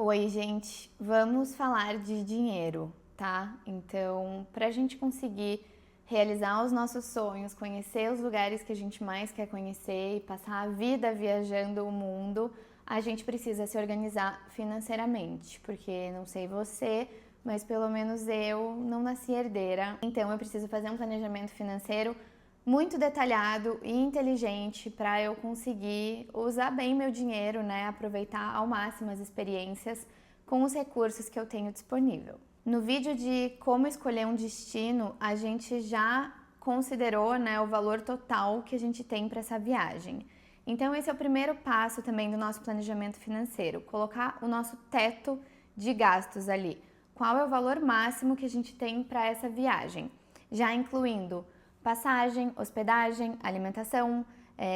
Oi, gente, vamos falar de dinheiro, tá? Então, para a gente conseguir realizar os nossos sonhos, conhecer os lugares que a gente mais quer conhecer e passar a vida viajando o mundo, a gente precisa se organizar financeiramente, porque não sei você, mas pelo menos eu não nasci herdeira, então eu preciso fazer um planejamento financeiro muito detalhado e inteligente para eu conseguir usar bem meu dinheiro, né? Aproveitar ao máximo as experiências com os recursos que eu tenho disponível. No vídeo de como escolher um destino, a gente já considerou, né, o valor total que a gente tem para essa viagem. Então esse é o primeiro passo também do nosso planejamento financeiro, colocar o nosso teto de gastos ali. Qual é o valor máximo que a gente tem para essa viagem? Já incluindo passagem, hospedagem, alimentação,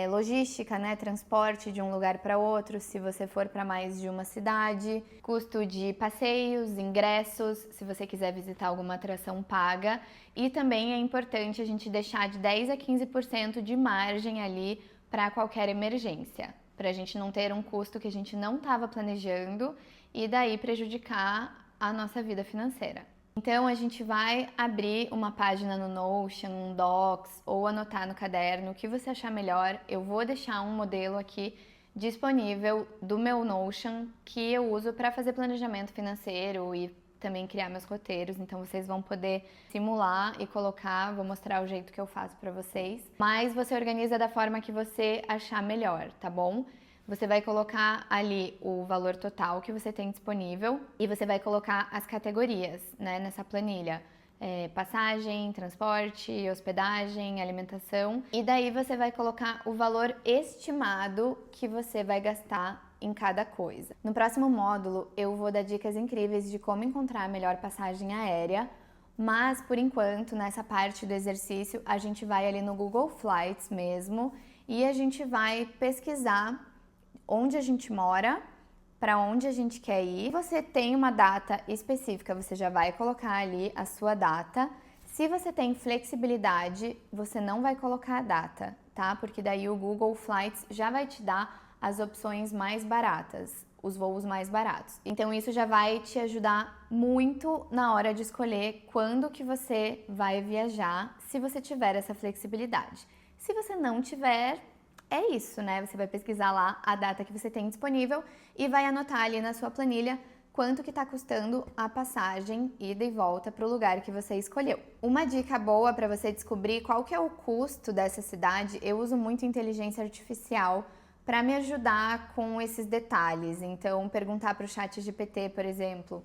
logística, né, transporte de um lugar para outro, se você for para mais de uma cidade, custo de passeios, ingressos, se você quiser visitar alguma atração paga, e também é importante a gente deixar de 10 a 15% de margem ali para qualquer emergência, para a gente não ter um custo que a gente não estava planejando e daí prejudicar a nossa vida financeira. Então a gente vai abrir uma página no Notion, um Docs ou anotar no caderno o que você achar melhor. Eu vou deixar um modelo aqui disponível do meu Notion que eu uso para fazer planejamento financeiro e também criar meus roteiros, então vocês vão poder simular e colocar, vou mostrar o jeito que eu faço para vocês. Mas você organiza da forma que você achar melhor, tá bom? Você vai colocar ali o valor total que você tem disponível e você vai colocar as categorias, né, nessa planilha. Passagem, transporte, hospedagem, alimentação. E daí você vai colocar o valor estimado que você vai gastar em cada coisa. No próximo módulo eu vou dar dicas incríveis de como encontrar a melhor passagem aérea, mas por enquanto nessa parte do exercício a gente vai ali no Google Flights mesmo e a gente vai pesquisar onde a gente mora, para onde a gente quer ir. Se você tem uma data específica, você já vai colocar ali a sua data. Se você tem flexibilidade, você não vai colocar a data, tá? Porque daí o Google Flights já vai te dar as opções mais baratas, os voos mais baratos. Então isso já vai te ajudar muito na hora de escolher quando que você vai viajar, se você tiver essa flexibilidade. Se você não tiver, é isso, né? Você vai pesquisar lá a data que você tem disponível e vai anotar ali na sua planilha quanto que está custando a passagem ida e volta para o lugar que você escolheu. Uma dica boa para você descobrir qual que é o custo dessa cidade, eu uso muito inteligência artificial para me ajudar com esses detalhes. Então, perguntar para o ChatGPT, por exemplo,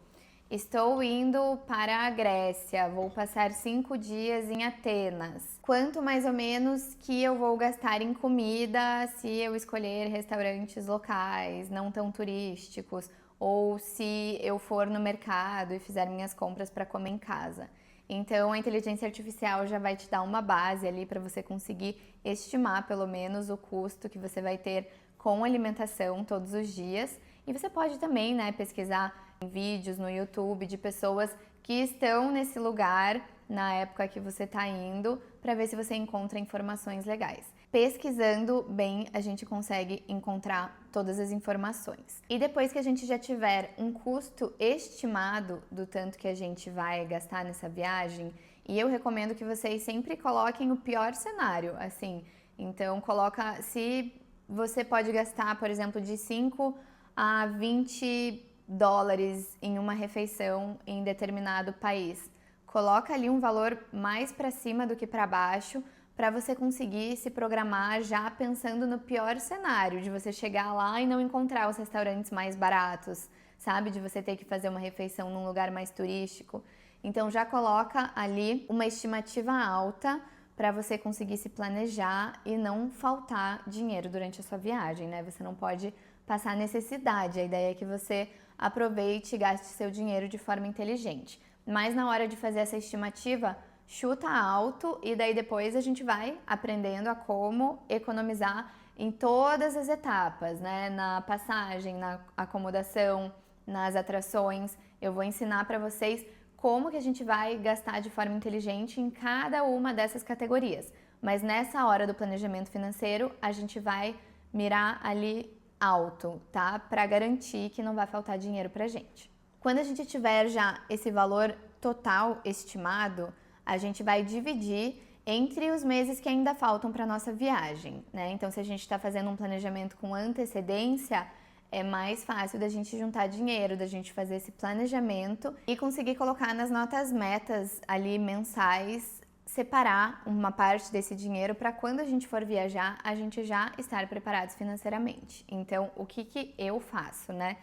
estou indo para a Grécia, vou passar 5 dias em Atenas. Quanto mais ou menos que eu vou gastar em comida se eu escolher restaurantes locais, não tão turísticos, ou se eu for no mercado e fizer minhas compras para comer em casa. Então a inteligência artificial já vai te dar uma base ali para você conseguir estimar pelo menos o custo que você vai ter com alimentação todos os dias. E você pode também, né, pesquisar vídeos no YouTube de pessoas que estão nesse lugar na época que você está indo para ver se você encontra informações legais. Pesquisando bem, a gente consegue encontrar todas as informações. E depois que a gente já tiver um custo estimado do tanto que a gente vai gastar nessa viagem, e eu recomendo que vocês sempre coloquem o pior cenário, assim. Então coloca se você pode gastar, por exemplo, de 5 a 20 dólares em uma refeição em determinado país. Coloca ali um valor mais para cima do que para baixo para você conseguir se programar já pensando no pior cenário, de você chegar lá e não encontrar os restaurantes mais baratos, sabe? De você ter que fazer uma refeição num lugar mais turístico. Então já coloca ali uma estimativa alta para você conseguir se planejar e não faltar dinheiro durante a sua viagem, né? Você não pode passar necessidade. A ideia é que você aproveite e gaste seu dinheiro de forma inteligente. Mas na hora de fazer essa estimativa, chuta alto e daí depois a gente vai aprendendo a como economizar em todas as etapas, né? Na passagem, na acomodação, nas atrações. Eu vou ensinar para vocês como que a gente vai gastar de forma inteligente em cada uma dessas categorias. Mas nessa hora do planejamento financeiro, a gente vai mirar ali alto, tá? Para garantir que não vai faltar dinheiro pra gente. Quando a gente tiver já esse valor total estimado, a gente vai dividir entre os meses que ainda faltam para nossa viagem, né? Então, se a gente está fazendo um planejamento com antecedência, é mais fácil da gente juntar dinheiro, da gente fazer esse planejamento e conseguir colocar nas nossas metas ali mensais, separar uma parte desse dinheiro para quando a gente for viajar, a gente já estar preparados financeiramente. Então, o que eu faço, né?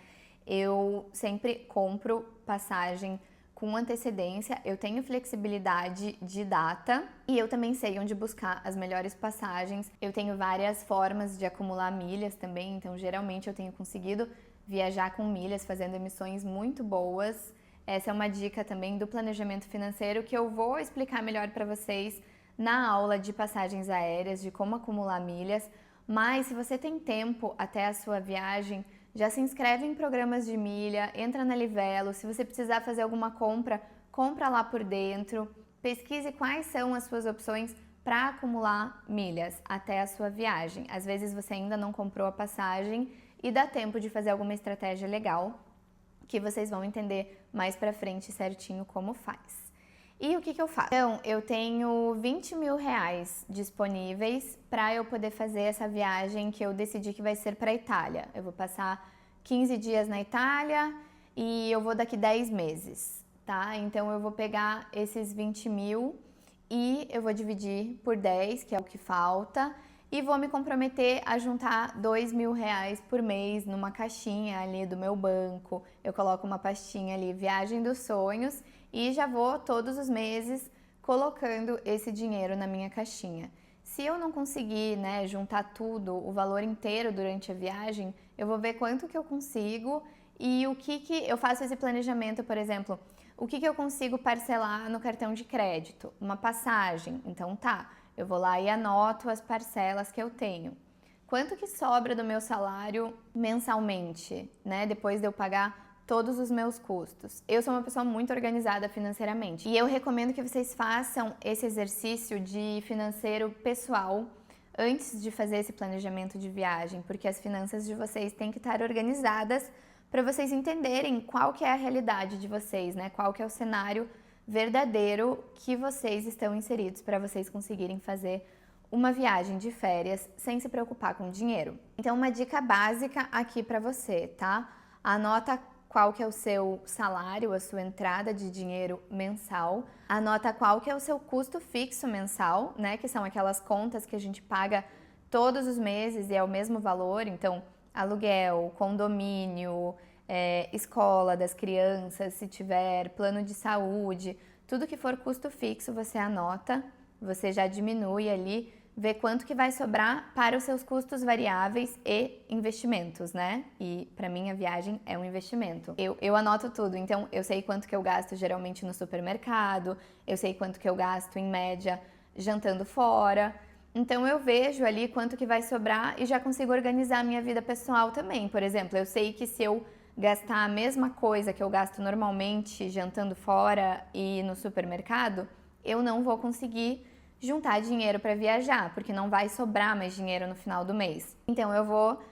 Eu sempre compro passagem com antecedência, eu tenho flexibilidade de data e eu também sei onde buscar as melhores passagens. Eu tenho várias formas de acumular milhas também, então geralmente eu tenho conseguido viajar com milhas, fazendo emissões muito boas. Essa é uma dica também do planejamento financeiro que eu vou explicar melhor para vocês na aula de passagens aéreas, de como acumular milhas. Mas se você tem tempo até a sua viagem, já se inscreve em programas de milha, entra na Livelo, se você precisar fazer alguma compra, compra lá por dentro, pesquise quais são as suas opções para acumular milhas até a sua viagem. Às vezes você ainda não comprou a passagem e dá tempo de fazer alguma estratégia legal, que vocês vão entender mais pra frente certinho como faz. E o que eu faço? Então, eu tenho 20 mil reais disponíveis para eu poder fazer essa viagem que eu decidi que vai ser para a Itália. Eu vou passar 15 dias na Itália e eu vou daqui 10 meses, tá? Então, eu vou pegar esses 20 mil e eu vou dividir por 10, que é o que falta, e vou me comprometer a juntar 2 mil reais por mês numa caixinha ali do meu banco. Eu coloco uma pastinha ali, Viagem dos Sonhos, e já vou todos os meses colocando esse dinheiro na minha caixinha. Se eu não conseguir, né, juntar tudo, o valor inteiro durante a viagem, eu vou ver quanto que eu consigo e o que eu faço esse planejamento, por exemplo, o que eu consigo parcelar no cartão de crédito, uma passagem. Então tá, eu vou lá e anoto as parcelas que eu tenho. Quanto que sobra do meu salário mensalmente, né, depois de eu pagar todos os meus custos. Eu sou uma pessoa muito organizada financeiramente e eu recomendo que vocês façam esse exercício de financeiro pessoal antes de fazer esse planejamento de viagem, porque as finanças de vocês têm que estar organizadas para vocês entenderem qual que é a realidade de vocês, né? Qual que é o cenário verdadeiro que vocês estão inseridos para vocês conseguirem fazer uma viagem de férias sem se preocupar com dinheiro. Então, uma dica básica aqui para você, tá? Anota qual que é o seu salário, a sua entrada de dinheiro mensal, anota qual que é o seu custo fixo mensal, né, que são aquelas contas que a gente paga todos os meses e é o mesmo valor, então aluguel, condomínio, escola das crianças, se tiver, plano de saúde, tudo que for custo fixo você anota, você já diminui ali, ver quanto que vai sobrar para os seus custos variáveis e investimentos, né? E para mim a viagem é um investimento. Eu anoto tudo, então eu sei quanto que eu gasto geralmente no supermercado, eu sei quanto que eu gasto em média jantando fora. Então eu vejo ali quanto que vai sobrar e já consigo organizar a minha vida pessoal também. Por exemplo, eu sei que se eu gastar a mesma coisa que eu gasto normalmente jantando fora e no supermercado, eu não vou conseguir juntar dinheiro para viajar, porque não vai sobrar mais dinheiro no final do mês. Então eu vou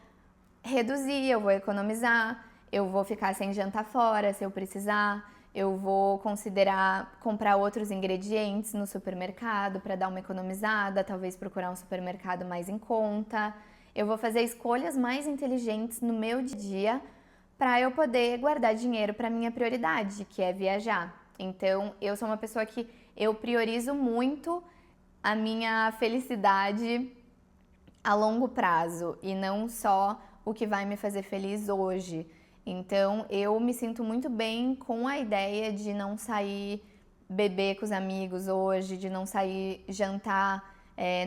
reduzir, eu vou economizar, eu vou ficar sem jantar fora se eu precisar, eu vou considerar comprar outros ingredientes no supermercado para dar uma economizada, talvez procurar um supermercado mais em conta. Eu vou fazer escolhas mais inteligentes no meu dia para eu poder guardar dinheiro para minha prioridade, que é viajar. Então eu sou uma pessoa que eu priorizo muito a minha felicidade a longo prazo e não só o que vai me fazer feliz hoje. Então, eu me sinto muito bem com a ideia de não sair beber com os amigos hoje, de não sair jantar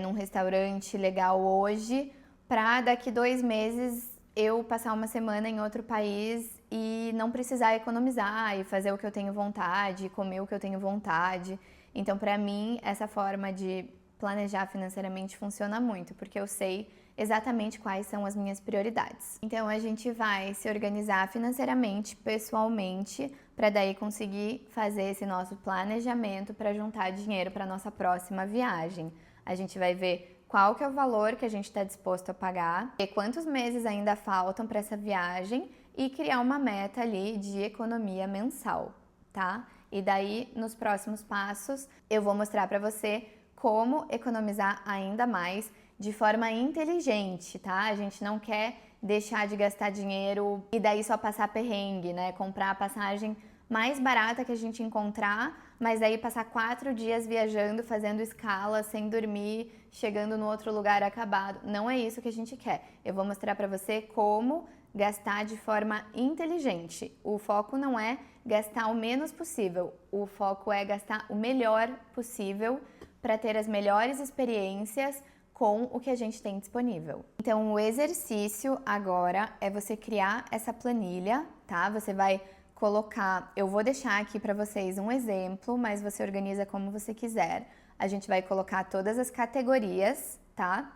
num restaurante legal hoje, para daqui 2 meses eu passar uma semana em outro país e não precisar economizar e fazer o que eu tenho vontade, comer o que eu tenho vontade. Então, para mim, essa forma de planejar financeiramente funciona muito, porque eu sei exatamente quais são as minhas prioridades. Então, a gente vai se organizar financeiramente, pessoalmente, para daí conseguir fazer esse nosso planejamento para juntar dinheiro para nossa próxima viagem. A gente vai ver qual que é o valor que a gente está disposto a pagar, e quantos meses ainda faltam para essa viagem e criar uma meta ali de economia mensal, tá? E daí, nos próximos passos, eu vou mostrar para você como economizar ainda mais de forma inteligente, tá? A gente não quer deixar de gastar dinheiro e daí só passar perrengue, né? Comprar a passagem mais barata que a gente encontrar, mas daí passar 4 dias viajando, fazendo escala, sem dormir, chegando no outro lugar acabado. Não é isso que a gente quer. Eu vou mostrar para você como gastar de forma inteligente. O foco não é gastar o menos possível, o foco é gastar o melhor possível para ter as melhores experiências com o que a gente tem disponível. Então, o exercício agora é você criar essa planilha, tá? Você vai colocar, eu vou deixar aqui para vocês um exemplo, mas você organiza como você quiser. A gente vai colocar todas as categorias, tá?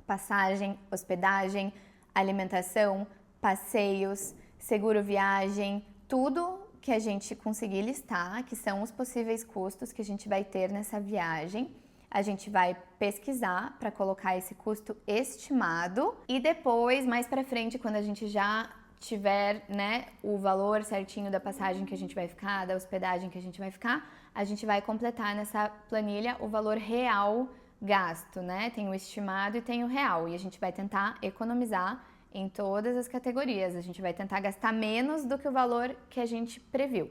Passagem, hospedagem, alimentação, passeios, seguro viagem, tudo que a gente conseguir listar, que são os possíveis custos que a gente vai ter nessa viagem. A gente vai pesquisar para colocar esse custo estimado e depois, mais para frente, quando a gente já tiver, né, o valor certinho da passagem que a gente vai ficar, da hospedagem que a gente vai ficar, a gente vai completar nessa planilha o valor real gasto, né? Tem o estimado e tem o real e a gente vai tentar economizar em todas as categorias. A gente vai tentar gastar menos do que o valor que a gente previu,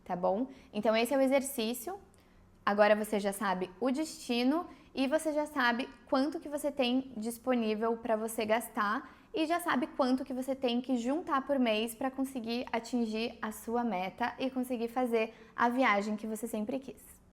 tá bom? Então esse é o exercício. Agora você já sabe o destino e você já sabe quanto que você tem disponível para você gastar e já sabe quanto que você tem que juntar por mês para conseguir atingir a sua meta e conseguir fazer a viagem que você sempre quis.